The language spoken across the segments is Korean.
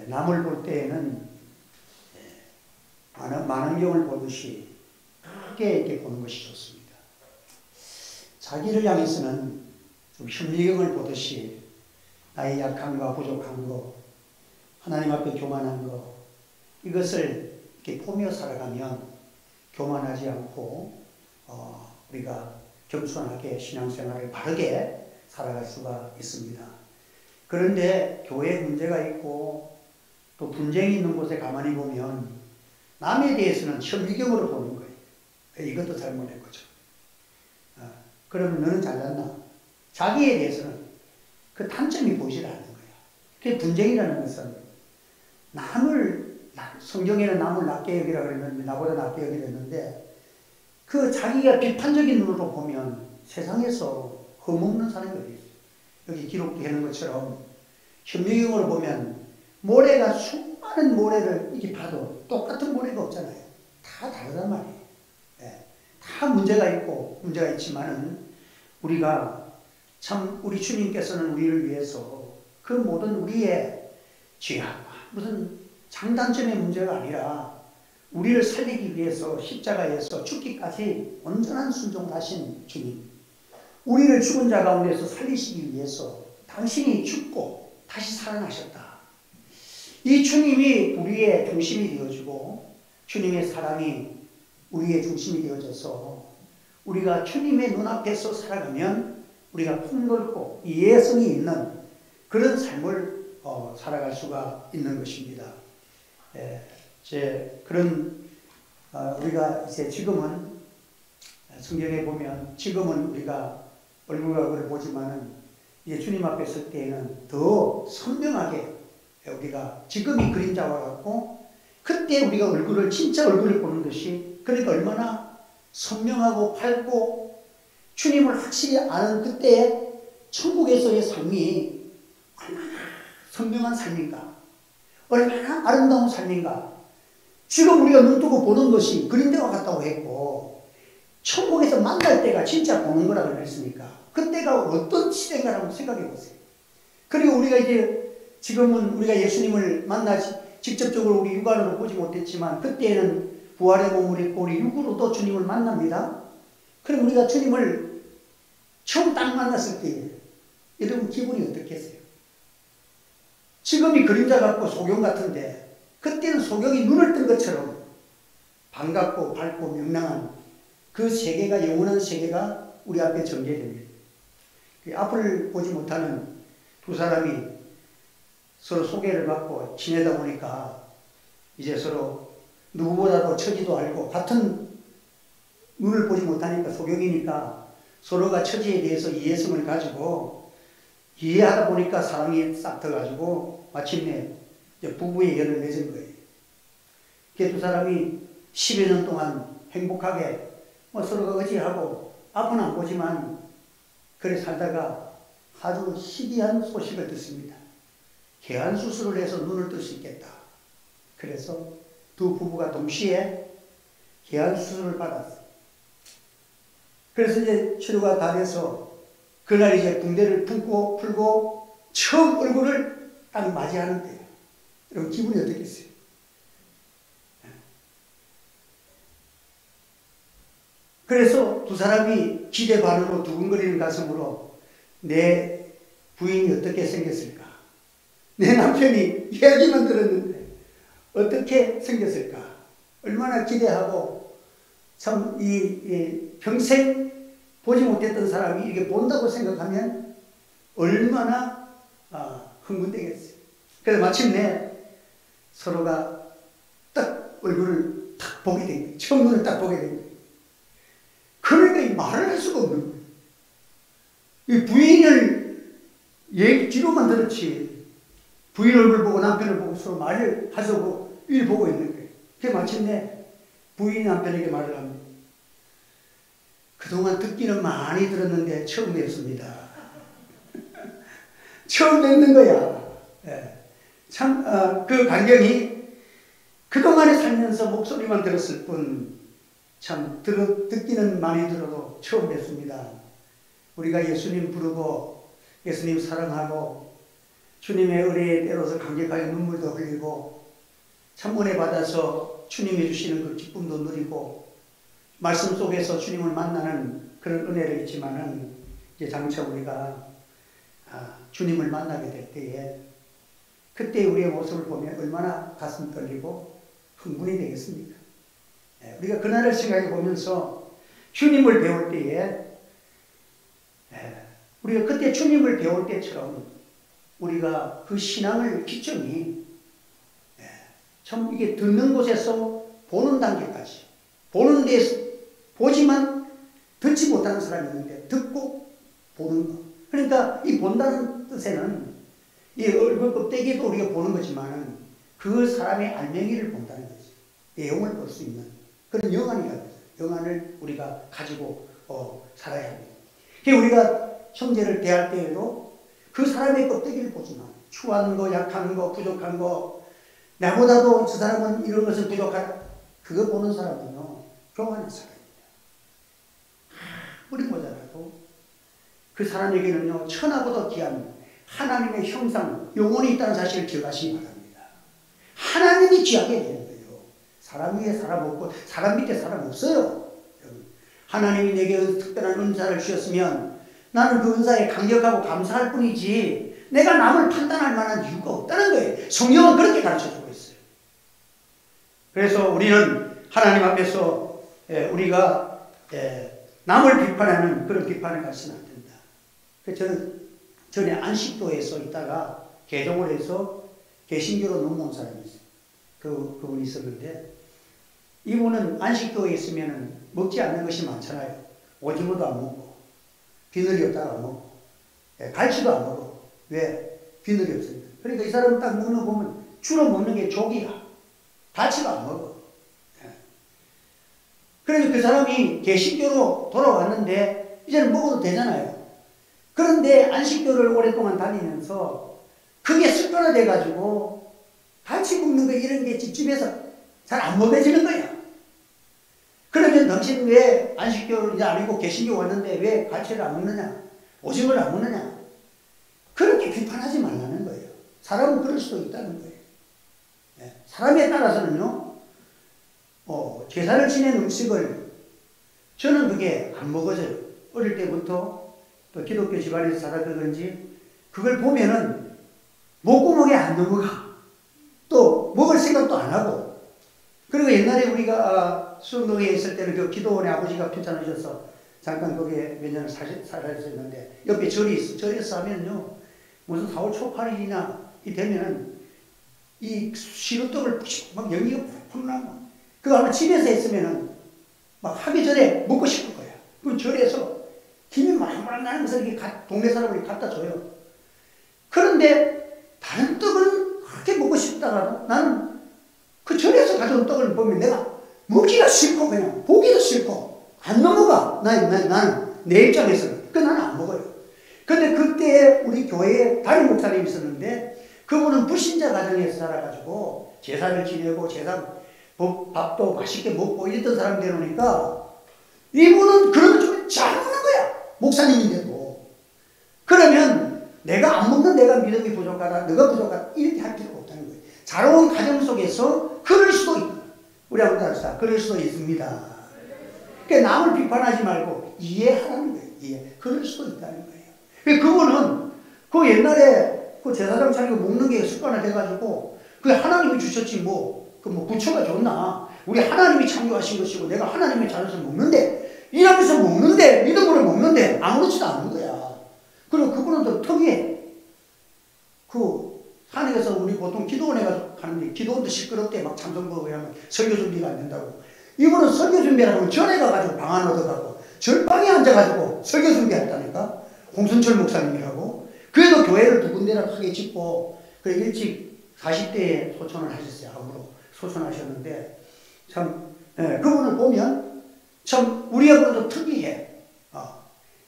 남을 볼 때에는 만원경을 보듯이 크게 이렇게 보는 것이 좋습니다. 자기를 향해서는 좀 현미경을 보듯이 나의 약함과 부족한 거, 하나님 앞에 교만한 거, 이것을 이렇게 보며 살아가면 교만하지 않고 우리가 겸손하게 신앙생활을 바르게 살아갈 수가 있습니다. 그런데 교회에 문제가 있고 또 분쟁이 있는 곳에 가만히 보면 남에 대해서는 현미경으로 보는 거예요. 이것도 잘못된 거죠. 그러면 너는 잘났나? 자기에 대해서는 그 단점이 보이질 않는 거예요. 그게 분쟁이라는 것은 성경에는 남을 낮게 여기라 그랬는데, 나보다 낮게 여기라 했는데, 그 자기가 비판적인 눈으로 보면 세상에서 흠없는 사람이 어디 있어요? 여기 기록되어 있는 것처럼 현미경으로 보면 모래가 수많은 모래를 이렇게 봐도 똑같은 모래가 없잖아요. 다 다르단 말이에요. 다 문제가 있고 문제가 있지만은 우리가 참 우리 주님께서는 우리를 위해서 그 모든 우리의 죄악과 무슨 장단점의 문제가 아니라 우리를 살리기 위해서 십자가에서 죽기까지 온전한 순종을 하신 주님, 우리를 죽은 자 가운데서 살리시기 위해서 당신이 죽고 다시 살아나셨다. 이 주님이 우리의 중심이 되어주고 주님의 사랑이 우리의 중심이 되어져서 우리가 주님의 눈앞에서 살아가면 우리가 폭넓고 이해성이 있는 그런 삶을 살아갈 수가 있는 것입니다. 우리가 이제 지금은 성경에 보면 지금은 우리가 얼굴과 얼굴을 보지만은 이제 주님 앞에 설 때에는 더 선명하게 우리가 지금이 그림자와 같고 그때 우리가 진짜 얼굴을 보는 것이 그러니까 얼마나 선명하고 밝고 주님을 확실히 아는 그때의 천국에서의 삶이 얼마나 선명한 삶인가, 얼마나 아름다운 삶인가. 지금 우리가 눈 뜨고 보는 것이 그림자와 같다고 했고 천국에서 만날 때가 진짜 보는 거라고 그랬으니까 그때가 어떤 시대인가라고 생각해 보세요. 그리고 우리가 이제 지금은 우리가 예수님을 직접적으로 우리 육안으로 보지 못했지만 그때는 부활의 몸을 입고 우리 육으로도 주님을 만납니다. 그럼 우리가 주님을 처음 딱 만났을 때 여러분 기분이 어떻겠어요? 지금이 그림자 같고 소경 같은데 그때는 소경이 눈을 뜬 것처럼 반갑고 밝고 명랑한 그 세계가, 영원한 세계가 우리 앞에 전개됩니다. 앞을 보지 못하는 두 사람이 서로 소개를 받고 지내다 보니까 이제 서로 누구보다도 처지도 알고 같은 눈을 보지 못하니까 소경이니까 서로가 처지에 대해서 이해성을 가지고 이해하다 보니까 사랑이 싹 터가지고 마침내 부부의 연을 맺은 거예요. 그 두 사람이 10여 년 동안 행복하게 서로가 의지하고 앞은 안 보지만 그래 살다가 아주 희귀한 소식을 듣습니다. 개안 수술을 해서 눈을 뜰 수 있겠다. 그래서 두 부부가 동시에 개안 수술을 받았어요. 그래서 이제 치료가 다 돼서 그날 이제 붕대를 풀고 처음 얼굴을 딱 맞이하는데요. 여러분 기분이 어떻겠어요? 그래서 두 사람이 기대 반으로 두근거리는 가슴으로 내 부인이 어떻게 생겼을까? 내 남편이 이야기만 들었는데 어떻게 생겼을까? 얼마나 기대하고 참 평생 보지 못했던 사람이 이렇게 본다고 생각하면 얼마나 흥분되겠어요. 그래서 마침내 서로가 딱 얼굴을 딱 보게 된 거예요. 처음 눈을 딱 보게 된 거예요. 그러니까 이 말을 할 수가 없는 거예요. 이 부인을 얘기 뒤로만 들었지 부인 얼굴 보고 남편을 보고 서로 말을 하자고 일 보고 있는 거예요. 그게 마침내 부인이 남편에게 말을 합니다. 그동안 듣기는 많이 들었는데 처음 뵙습니다. 처음 뵙는 거야. 참, 그 간경이 그동안에 살면서 목소리만 들었을 뿐, 참, 듣기는 많이 들어도 처음 뵙습니다. 우리가 예수님 부르고, 예수님 사랑하고, 주님의 은혜에 때로서 감격하여 눈물도 흘리고 참 은혜 받아서 주님이 주시는 그 기쁨도 누리고 말씀 속에서 주님을 만나는 그런 은혜를 있지만은 이제 장차 우리가 주님을 만나게 될 때에 그때 우리의 모습을 보면 얼마나 가슴 떨리고 흥분이 되겠습니까? 우리가 그날을 생각해 보면서 주님을 배울 때에 우리가 그때 주님을 배울 때처럼 우리가 그 신앙을 기점이 참 이게 듣는 곳에서 보는 단계까지 보는 데서 보지만 듣지 못하는 사람이 있는데 듣고 보는 것. 그러니까 이 본다는 뜻에는 이 얼굴 껍데기도 우리가 보는 거지만 그 사람의 알맹이를 본다는 거지. 내용을 볼 수 있는 그런 영안이라고 해요. 영안을 우리가 가지고 살아야 합니다. 우리가 형제를 대할 때에도 그 사람의 껍데기를 보지만 추한 거, 약한 거, 부족한 거 나보다도 저 사람은 이런 것은 부족하다. 그거 보는 사람은요 교만한 사람입니다. 아무리 모자라도 그 사람에게는요 천하보다 귀한 하나님의 형상, 영혼이 있다는 사실을 기억하시기 바랍니다. 하나님이 귀하게 되는 거예요. 사람 위에 사람 없고 사람 밑에 사람 없어요. 하나님이 내게 특별한 은사를 주셨으면 나는 그 은사에 감격하고 감사할 뿐이지 내가 남을 판단할 만한 이유가 없다는 거예요. 성경은 그렇게 가르쳐주고 있어요. 그래서 우리는 하나님 앞에서 우리가 남을 비판하는 그런 비판을 가서는 안 된다. 저는 전에 안식도에서 있다가 개종을 해서 개신교로 넘어온 사람이 있어요. 그분이 있었는데 이분은 안식도에 있으면 먹지 않는 것이 많잖아요. 오징어도 안 먹고 비늘이 없다가 안 먹고 갈치도 안 먹어. 왜? 비늘이 없으니까. 그러니까 이 사람 딱 먹는 거 보면 주로 먹는 게 조기야. 갈치도 안 먹어. 그러니까 그 사람이 개신교로 돌아왔는데 이제는 먹어도 되잖아요. 그런데 안식교를 오랫동안 다니면서 그게 습관화돼 가지고 갈치 먹는 거 이런 게 집집에서 잘 안 먹어지는 거야. 그러면 당신 왜 안식교를 이제 아니고 개신교 왔는데 왜 갈치를 안 먹느냐? 오징어를 안 먹느냐? 그렇게 비판하지 말라는 거예요. 사람은 그럴 수도 있다는 거예요. 사람에 따라서는요, 제사를 지낸 음식을 저는 그게 안 먹어져요. 어릴 때부터 또 기독교 집안에서 자랐던 건지 그걸 보면은 목구멍에 안 넘어가. 또 먹을 생각도 안 하고. 그리고 옛날에 우리가 수영동에 있을 때는 그 기도원에 아버지가 편찮으셔서 잠깐 거기에 몇 년을 살았었는데 옆에 절이 있어. 절에서 하면요 무슨 4월 초팔일이나 이 되면은 이 시루떡을 막 연기가 푹푹 나고 그거 아마 집에서 했으면은 막 하기 전에 먹고 싶을 거야. 그럼 절에서 김이 말랑 나는 것을 이렇게 동네 사람들이 갖다 줘요. 그런데 다른 떡은 그렇게 먹고 싶다가 나는 그 절에서 가져온 떡을 보면 내가 먹기가 싫고 그냥 보기도 싫고 안 넘어가. 나는 내 입장에서는. 그 나는 안 먹어요. 근데 그때 우리 교회에 담임 목사님이 있었는데 그분은 불신자 가정에서 살아가지고 제사를 지내고 밥도 맛있게 먹고 이랬던 사람 되놓으니까 이분은 그런 거 좀 잘 먹는 거야. 목사님인데도. 그러면 내가 안 먹는 내가 믿음이 부족하다. 너가 부족하다. 이렇게 할 필요가 없다는 거예요. 자라온 가정 속에서 그럴 수도 있다. 우리 한번 합시다. 그럴 수도 있습니다. 그러니까 남을 비판하지 말고 이해하라는 거예요. 이해. 그럴 수도 있다는 거예요. 그분은 그 옛날에 그 제사장 차리고 먹는 게 습관화돼가지고 그 하나님이 주셨지 부처가 줬나. 우리 하나님이 창조하신 것이고 내가 하나님의 자녀에서 먹는데 이러면서 먹는데 믿음으로 먹는데 아무렇지도 않은 거야. 그리고 그분은 또 특이해. 산에서 우리 보통 기도원에 가서 가는데 기도원도 시끄럽대. 막 참석보고 하면 설교 준비가 안 된다고. 이분은 설교 준비하고 전에 가가지고 방 안 얻어가고 절방에 앉아가지고 설교 준비했다니까. 홍순철 목사님이라고. 그래도 교회를 두 군데나 크게 짓고 그래 일찍 40대에 소천을 하셨어요. 암으로 소천하셨는데 참 그분을 보면 참 우리하고도 특이해.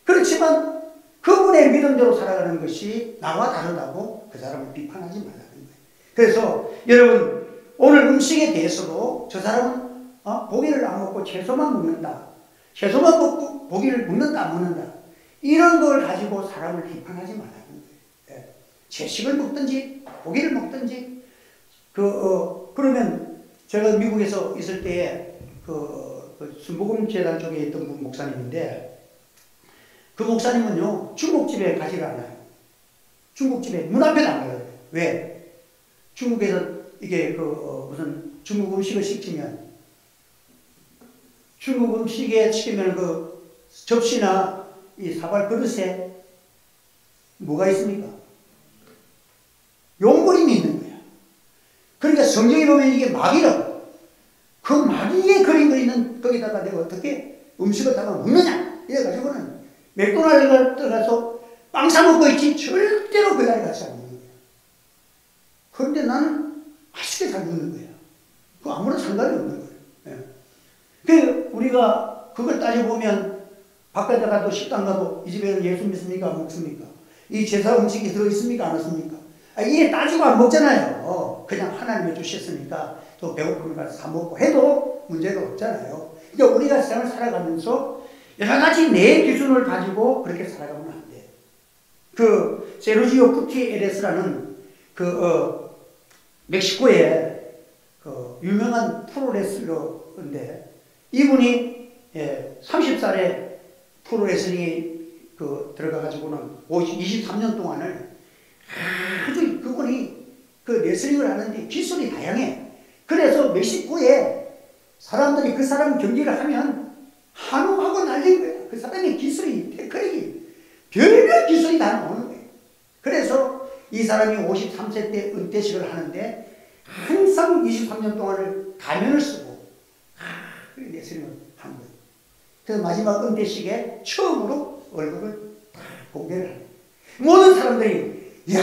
그렇지만 그분의 믿음대로 살아가는 것이 나와 다르다고 그 사람을 비판하지 말라는 거예요. 그래서 여러분 오늘 음식에 대해서도 저 사람은 고기를 안 먹고 채소만 먹는다. 채소만 먹고 고기를 먹는다 안 먹는다. 이런 걸 가지고 사람을 비판하지 말라는 거예요. 채식을 먹든지 고기를 먹든지 그러면 제가 미국에서 있을 때에 그 순복음 재단 쪽에 있던 분 목사님인데 그 목사님은요 중국집에 가지를 않아요. 중국집에 문 앞에 안 가요. 왜? 중국에서 이게 무슨 중국 음식을 시키면 중국 음식에 시키면 그 접시나 이 사발 그릇에 뭐가 있습니까? 용그림이 있는 거야. 그러니까 성경에 보면 이게 마귀라고. 그 마귀에 그린 거 있는 거기다가 내가 어떻게 음식을 담아 먹느냐? 이래가지고는 맥도날드 들어가서 빵 사 먹고 있지 절대로 그 자리 같이 안 먹는 거야. 그런데 나는 맛있게 잘 먹는 거야. 그 아무런 상관이 없는 거예요. 예. 그 우리가 그걸 따져보면 바깥에 가도 식당 가도 이 집에는 예수 믿습니까? 안 먹습니까? 이 제사 음식이 들어있습니까? 안 있습니까? 이게 따지고 안 먹잖아요. 그냥 하나님이 주셨으니까 또 배고프니까 사 먹고 해도 문제가 없잖아요. 그러니까 우리가 세상을 살아가면서 여러 가지 내 기준을 가지고 그렇게 살아가면 안 돼. 그 세르지오 구티에레스라는 멕시코의 그 유명한 프로레슬러인데 이분이 30살에 프로레슬링에 들어가가지고는 23년 동안을 아주 그분이 그 레슬링을 하는데 기술이 다양해. 그래서 멕시코에 사람들이 그 사람 경기를 하면 한우하고 날린 거야. 그 사람의 기술이 테크닉이 별별 기술이 다 나오는 거예요. 그래서 이 사람이 53세 때 은퇴식을 하는데 항상 23년 동안을 가면을 쓰고 레슬링을 한 거예요. 그래서 마지막 은퇴식에 처음으로 얼굴을 공개를 하는 거예요. 모든 사람들이 야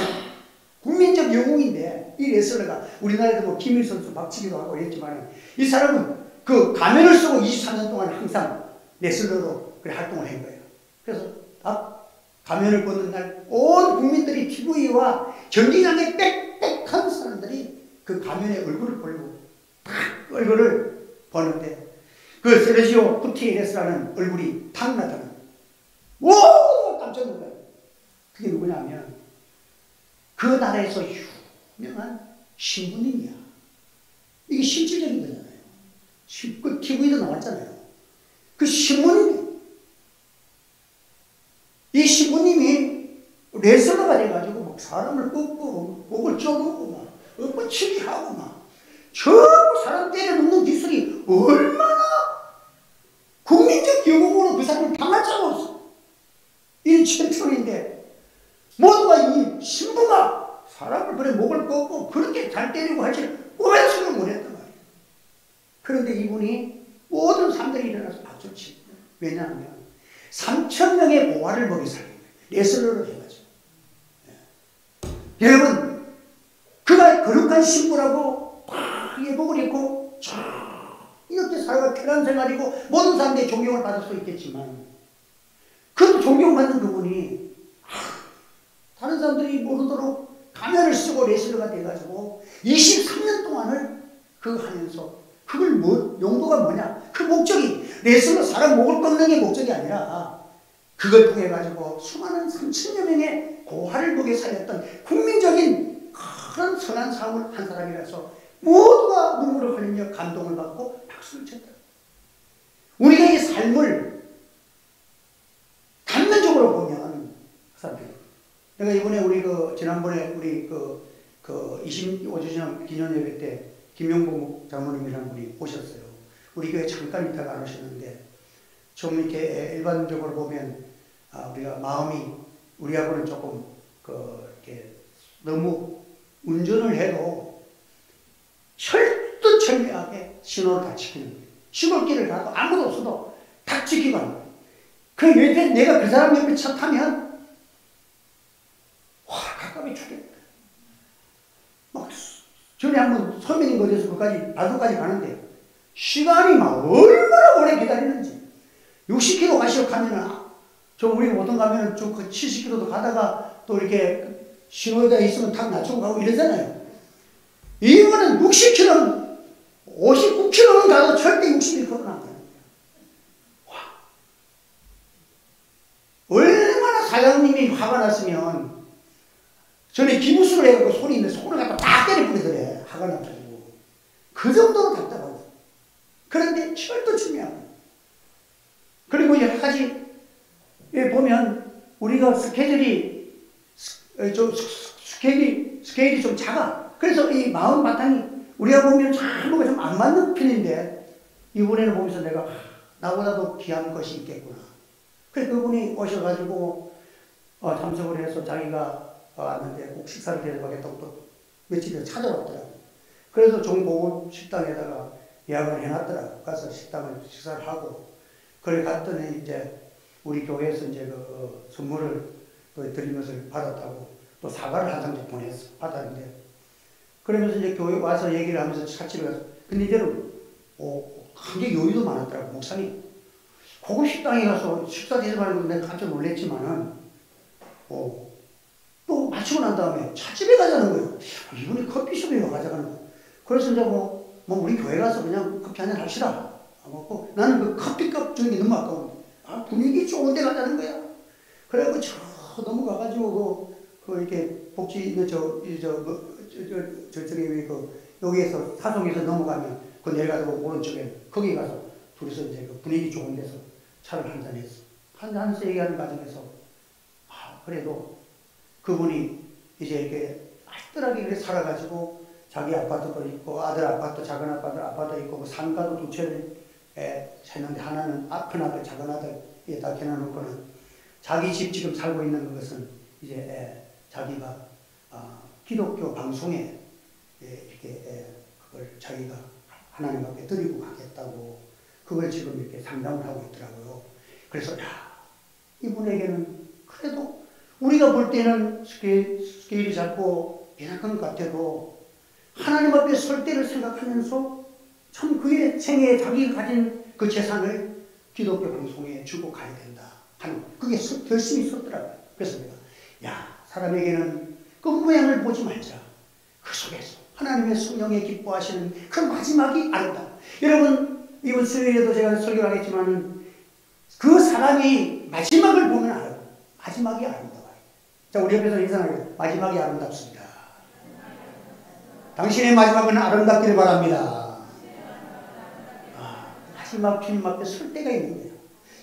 국민적 영웅인데 이 레슬러가 우리나라에도 뭐 김일 선수 박치기도 하고 했지만 이 사람은 그 가면을 쓰고 23년 동안 항상 레슬러로 활동을 한 거예요. 그래서 가면을 벗는 날 온 국민들이 TV와 경기장에 빽빽한 사람들이 그 가면에 얼굴을 벌고 딱 얼굴을 보는데 그 세르지오 구티에레스라는 얼굴이 탁 나타나요. 오! 깜짝 놀라요. 그게 누구냐면 그 나라에서 유명한 신부님이야. 이게 실질적인 거잖아요. 그 TV도 나왔잖아요. 그 신부님이 이 신부님이 레슬러가 돼가지고 막 사람을 꺾고 목을 쪼르고 막 엎어치기 하고 막 전부 사람 때려 눕는 기술이 얼마나 국민적 영웅으로 그 사람을 당할 자가 없어. 이 챔피언인데 모두가 이 신부가 사람을 그래 목을 꺾고 그렇게 잘 때리고 할지 오해수를 못했단 말이에요. 그런데 이분이 모든 사람들이 일어나서 박수를 치고 왜냐하면 3,000명의 보화를 먹이 살린 거예요. 레슬러를 해가지고. 네. 여러분 그가 거룩한 신부라고 예복을 입고 이렇게 살아가 편한 생활이고 모든 사람들이 존경을 받을 수 있겠지만 그 존경받는 그분이 다른 사람들이 모르도록 가면을 쓰고 레슬러가 돼가지고 23년 동안을 그거 하면서 그걸 용도가 뭐냐? 그 목적이 레슬러 사람 목을 꺾는 게 목적이 아니라 그걸 통해 가지고 수많은 3,000여 명의 고화를 목에 살렸던 국민적인 그런 선한 사업을 한 사람이라서 모두가 눈물을 흘리며 감동을 받고 박수를 쳤다. 우리가 이 삶을 단면적으로 보면 사람들 내가 이번에 우리 지난번에 우리 25주년 기념예배 때 김용복 장모님이라는 분이 오셨어요. 우리 교회 잠깐 있다가 안 오셨는데 좀 이렇게 일반적으로 보면 우리가 마음이 우리하고는 조금 이렇게 너무 운전을 해도 철두철미하게 신호를 다 지키는 거예요. 시골길을 가도 아무도 없어도 다 지키고 하는 거예요. 그 옆에 내가 그 사람 옆에 차 타면 가깝게 죽겠다. 막 전에 한번 서면인 거리에서 그까지 발도까지 가는데 시간이 막 얼마나 오래 기다리는지 60km 가시고 가면은 우리 보통 가면은 좀 70km도 가다가 또 이렇게 신호에다 있으면 탁 낮추고 가고 이러잖아요. 이거는 60km, 59km는 가도 절대 61km는 안 가요. 와. 얼마나 사장님이 화가 났으면 전에 기부술을 해갖고 손이 있는데 손을 갖다 다 때려 부리더래. 화가 나가지고. 그 정도로 답답하다. 그런데 철도 중요하고. 그리고 여러 가지 보면 우리가 스케일이 좀 작아. 그래서 이 마음 바탕이 우리가 보면 전부가 좀 안 맞는 편인데 이번에는 보면서 내가 나보다도 귀한 것이 있겠구나. 그래서 그분이 오셔가지고 참석을 해서 자기가 왔는데 꼭 식사를 대접하겠다고 또 며칠 찾아왔더라고. 그래서 종보고 식당에다가 예약을 해놨더라고. 가서 식사를 하고 그래 갔더니 이제 우리 교회에서 이제 선물을 또 드린 것을 받았다고 또 사과를 한 상씩 보냈어. 받았는데 그러면서 이제 교회 와서 얘기를 하면서 찻집에 가서 근데 이제는 굉장히 여유도 많았더라고. 목사님 고급 식당에 가서 식사 대접하는 건 내가 깜짝 놀랐지만은 또 마치고 난 다음에 찻집에 가자는 거예요. 이분이 커피숍에 가자는 거예요. 그래서 이제 우리 교회 가서 그냥 커피 한잔 합시다. 먹고 나는 그 커피값 주는 게 너무 아까운데 분위기 좋은 데 가자는 거야. 그래갖고 저 넘어가가지고 이렇게 복지 있는 저쪽에 여기에서 사송에서 넘어가면 그 내려가서 오른쪽에 거기 가서 둘이서 이제 그 분위기 좋은 데서 차를 한잔 했어. 한잔해서 얘기하는 과정에서 그래도 그분이 이제 이렇게 알뜰하게 살아가지고 자기 아파트도 있고 아들 아파트 작은 아파트 있고 뭐 상가도 두 채를 했는데 하나는 큰 아들 작은 아들에다 해놔놓고는 자기 집 지금 살고 있는 것은 이제 자기가 기독교 방송에 이렇게 그걸 자기가 하나님 앞에 드리고 가겠다고 그걸 지금 이렇게 상담을 하고 있더라고요. 그래서 이분에게는 그래도 우리가 볼 때는 스케일이 작고 연약한 것 같아도 하나님 앞에 설 때를 생각하면서 참 그의 생애에 자기가 가진 그 재산을 기독교 방송에 주고 가야 된다 하는 그게 결심이 섰더라고요. 그래서 내가 사람에게는 그 모양을 보지 말자. 그 속에서 하나님의 성령에 기뻐하시는 그 마지막이 아름다워. 여러분 이번 수요일에도 제가 설교를 하겠지만 그 사람이 마지막을 보면 알아요. 마지막이 아름다워요. 자, 우리 옆에서 인사하겠습니다. 마지막이 아름답습니다. 당신의 마지막은 아름답기를 바랍니다. 마지막 주님 앞에 설 때가 있는 거예요.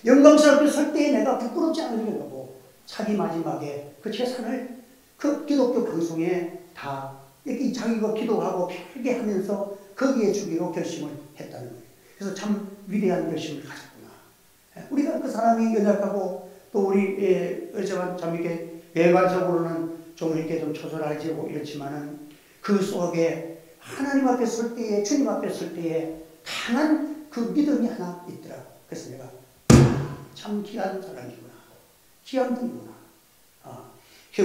영광스럽게 설 때에 내가 부끄럽지 않으려고 자기 마지막에 그 재산을 그 기독교 방송에 다 이렇게 자기가 기도하고 편하게 하면서 거기에 주기로 결심을 했다는 거예요. 그래서 참 위대한 결심을 가졌구나. 우리가 그 사람이 연약하고 또 우리 참 이렇게 외관적으로는 좀 이렇게 좀 초절하지고 이렇지만은 그 속에 하나님 앞에 설 때에 주님 앞에 설 때에 강한 그 믿음이 하나 있더라. 그래서 내가 참 귀한 사람이구나. 귀한 분이구나.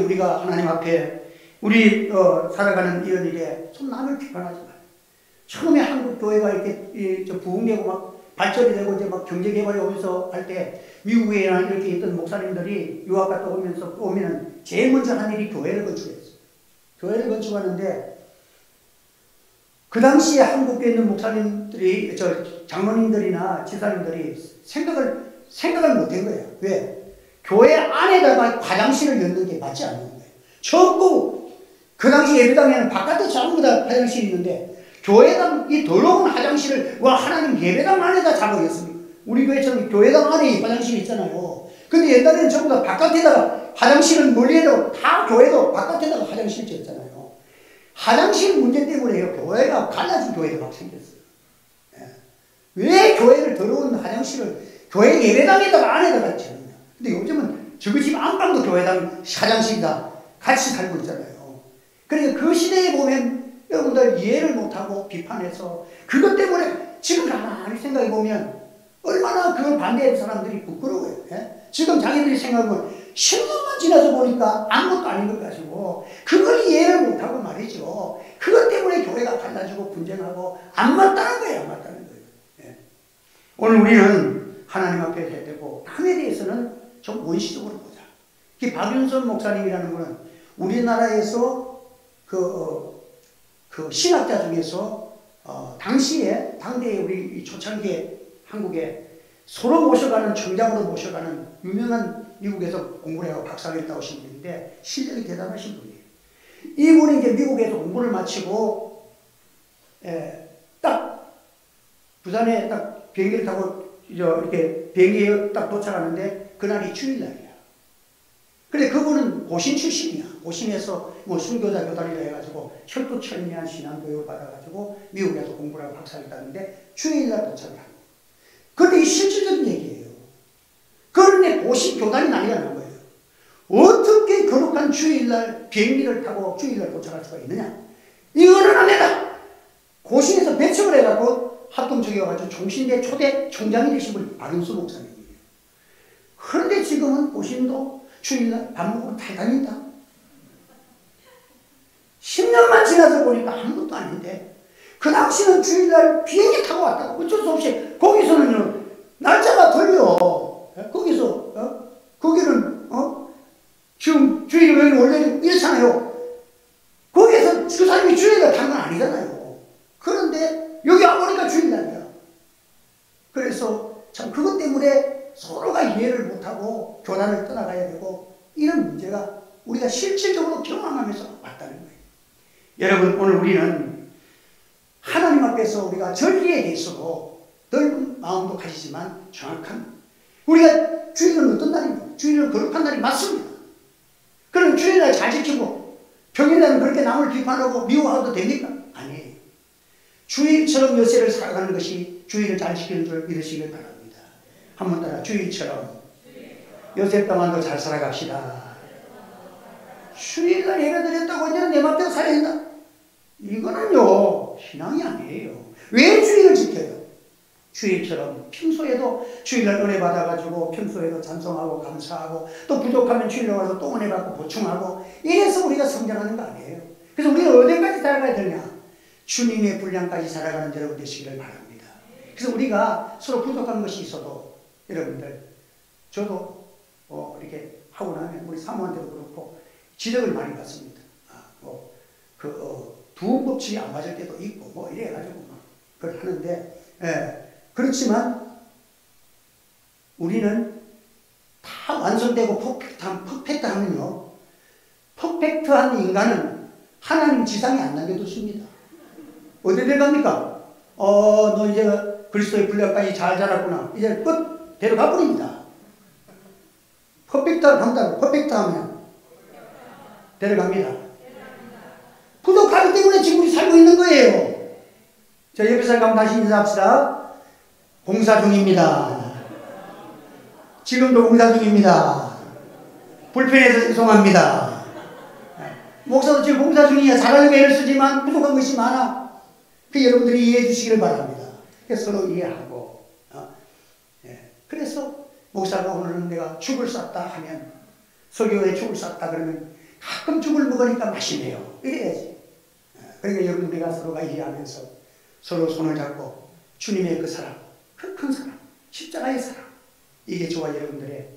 우리가 하나님 앞에 우리 살아가는 이런 일에 좀 남을 비판하지 말아요. 처음에 한국 교회가 이렇게 부흥되고 막 발전이 되고 이제 막 경제 개발이 오면서 할 때 미국에나 이렇게 있던 목사님들이 유학 갔다 오면은 제일 먼저 한 일이 교회를 건축했어요. 교회를 건축하는데 그 당시에 한국에 있는 목사님들이 장로님들이나 지사님들이 생각을 못한 거예요. 왜? 교회 안에다가 화장실을 넣는 게 맞지 않는 거예요. 전부 그 당시 예배당에는 바깥에 전부 다 화장실이 있는데 교회당 이 더러운 화장실을 하나님 예배당 안에다 잡아겠습니까? 우리 교회처럼 교회당 안에 화장실이 있잖아요. 근데 옛날에는 전부 다 바깥에다가 화장실은 멀리에도 다 교회도 바깥에다가 화장실 지었잖아요. 화장실 문제 때문에요. 교회가 갈라진 교회가 막 생겼어요. 왜 교회를 더러운 화장실을 교회 예배당에다가 안에다가 지었냐. 근데 요즘은 저희 집 안방도 교회당 화장실이다. 같이 살고 있잖아요. 그러니까 그 시대에 보면 여러분들 이해를 못하고 비판해서 그것 때문에 지금 가만히 생각해 보면 얼마나 그걸 반대하는 사람들이 부끄러워요. 지금 자기들이 생각하면 10년만 지나서 보니까 아무것도 아닌 것 같고 그걸 이해를 못하고 말이죠. 그것 때문에 교회가 갈라지고 분쟁하고 안 맞다는 거예요. 안 맞다는 거예요. 오늘 우리는 하나님 앞에 해야 되고 남에 대해서는 좀 원시적으로 보자. 박윤선 목사님이라는 분은 우리나라에서 그 신학자 중에서 당시에 당대에 우리 초창기에 한국에 서로 모셔가는 청장으로 모셔가는 유명한 미국에서 공부를 하고 박사를 따오신 분인데 실력이 대단하신 분이에요. 이분이 이제 미국에서 공부를 마치고, 딱 부산에 딱 비행기를 타고 이렇게 비행기에 딱 도착하는데 그날이 주일날이야. 근데 그분은 고신 출신이야. 고신에서 뭐 순교자 교단이라 해가지고 혈도철미한 신앙교육을 받아가지고 미국에서 공부를 하고 박사를 땄는데 주일날 도착을 한 거예요. 그런데 이 실질적인 얘기예요. 그런데 고신 교단이 난리가 난 거예요. 어떻게 거룩한 주일날 비행기를 타고 주일날 도착할 수가 있느냐? 이거는 안 된다. 고신에서 배척을 해갖고 합동적이어가지고 종신대 초대 총장이 되신 분이 박윤수 목사님이에요. 그런데 지금은 고신도 주일날 밥 먹으러 다닙니다. 10년만 지나서 보니까 아무것도 아닌데 그 당시는 주일날 비행기 타고 왔다고 어쩔 수 없이 거기서는요 날짜가 틀려. 거기서 거기는 지금 주일 여기는 원래 이렇잖아요. 거기에서 그 사람이 주일날 탄 건 아니잖아요. 그런데 여기 와보니까 주일날이야. 그래서 참 그것 때문에 서로가 이해를 못하고 교단을 떠나가야 되고 이런 문제가 우리가 실질적으로 경험하면서 왔다는 거예요. 여러분 오늘 우리는 하나님 앞에서 우리가 전리에 대해서도 넓은 마음도 가지지만 정확한 우리가 주일은 어떤 날입니까? 주일은 거룩한 날이 맞습니다. 그럼 주일날 잘 지키고 평일날은 그렇게 남을 비판하고 미워하도 됩니까? 아니에요. 주일처럼 여세를 살아가는 것이 주일을 잘 지키는 줄 믿으시길 바랍니다. 한번 따라 주일처럼 여세 동안도 잘 살아갑시다. 주일날 예배 드렸다고 이제는 내 맘대로 살아야 된다. 이거는요 신앙이 아니에요. 왜 주일을 지켜요? 주일처럼 평소에도 주일날 은혜 받아가지고 평소에도 찬송하고 감사하고 또 부족하면 주일날 와서 또 은혜 받고 보충하고 이래서 우리가 성장하는 거 아니에요. 그래서 우리가 어디까지 살아가야 되냐? 주님의 분량까지 살아가는 여러분 되시기를 바랍니다. 그래서 우리가 서로 부족한 것이 있어도 여러분들 저도 이렇게 하고 나면 우리 사모한테도 그렇고 지적을 많이 받습니다. 부흥 법칙이 안 맞을 때도 있고 뭐 이래가지고 그걸 하는데 그렇지만 우리는 다 완성되고 퍼펙트하면요 퍼펙트한 인간은 하나님 지상에 안 남겨두십니다. 어디 데려갑니까? 너 이제 그리스도의 분량까지 잘 자랐구나. 이제 끝 데려가 버립니다. 퍼펙트하면 데려갑니다. 부족하기 때문에 지금 우리 살고 있는 거예요. 자, 옆에 사람 다시 인사합시다. 공사 중입니다. 지금도 공사 중입니다. 불편해서 죄송합니다. 목사도 지금 공사 중이야. 잘하려고 애를 쓰지만 부족한 것이 많아. 그 여러분들이 이해해 주시기를 바랍니다. 그래서 서로 이해하고 그래서 목사가 오늘은 내가 죽을 쌌다 하면 설교에 죽을 쌌다 그러면 가끔 죽을 먹으니까 맛있네요. 이래야지. 그러니까 여러분 우리가 서로가 이해하면서 서로 손을 잡고 주님의 그 사랑, 그 큰 사랑, 십자가의 사랑 이게 저와 여러분들의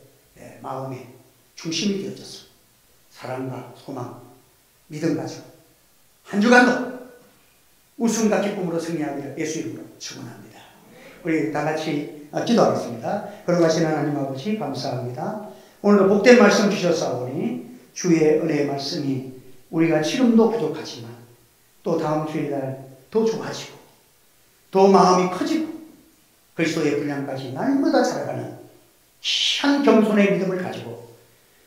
마음의 중심이 되어져서 사랑과 소망, 믿음 가지고 한 주간도 웃음과 기쁨으로 승리하기를 예수 이름으로 축원합니다. 우리 다 같이 기도하겠습니다. 걸어가시는 하나님 아버지 감사합니다. 오늘도 복된 말씀 주셨사오니 주의 은혜의 말씀이 우리가 지금도 부족하지만 또 다음 주일날 더 좋아지고 더 마음이 커지고 그리스도의 분량까지 날마다 자라가는 희한 겸손의 믿음을 가지고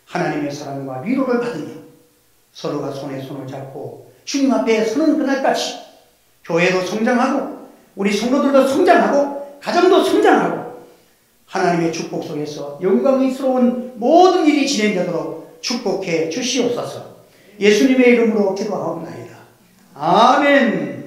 하나님의 사랑과 위로를 받으며 서로가 손에 손을 잡고 주님 앞에 서는 그날까지 교회도 성장하고 우리 성도들도 성장하고 가정도 성장하고 하나님의 축복 속에서 영광스러운 모든 일이 진행되도록 축복해 주시옵소서. 예수님의 이름으로 기도하옵나이다. 아멘.